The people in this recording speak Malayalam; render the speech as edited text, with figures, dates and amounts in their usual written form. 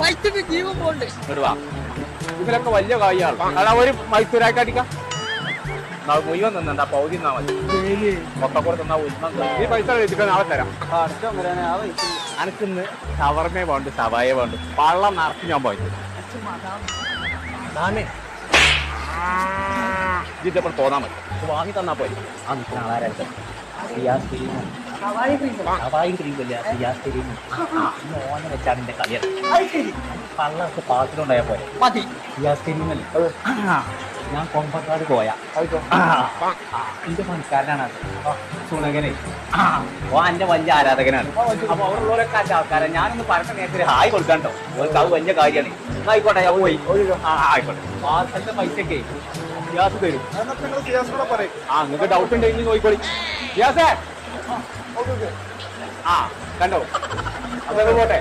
പൈസക്ക് ജീവൻ പോണ്ട്. ഇതിലൊക്കെ വലിയ കായാണ്. അതാ ഒരു മൈസൂരാക്കി അടിക്കാം. മുഴുവൻ നിന്നെന്താ പൗതി തന്നാ മതി. മൊത്തക്കൂടെ തന്നാ ഈ പൈസ എഴുതിക്കാൻ നാളെ തരാം. അനക്കിന്ന് ഷവർമേ വേണ്ട, സവായ വേണ്ട, വള്ളം നിറച്ച് ഞാൻ പോയി ഇതിപ്പോൾ തോന്നാൻ മതി. വാങ്ങി തന്നാ പോയി. ആ നിൽക്കുന്ന ആളാരായിട്ട് മോനെ വെച്ചാണ് എന്റെ കളിയാണ്. പള്ളൊക്കെ പാത്രമുണ്ടായാൽ പോലെ മതി. ഞാൻ കൊമ്പക്കാട് പോയ എന്റെ പണിക്കാരനാണ് അത്. സുണകനെ ഓ എന്റെ വലിയ ആരാധകനാണ്. അപ്പൊ അവിടെയുള്ളവരൊക്കെ അന്റെ ആൾക്കാരെ ഞാനൊന്ന് പറഞ്ഞ നേരത്തെ ഹായ് കൊടുക്കാണ്ടോ. അവർക്ക് അത് വലിയ കാര്യമാണ്. ആയിക്കോട്ടെ ഞാൻ പോയി. ആയിക്കോട്ടെ. പാർസലിന്റെ പൈസയൊക്കെ ഗ്യാസ് തരും. നിങ്ങൾക്ക് ഡൗട്ട് ഉണ്ടെങ്കിൽ നോക്കിക്കോളി. ഗ്യാസേ കണ്ടോ അതൊക്കെ പോട്ടെ.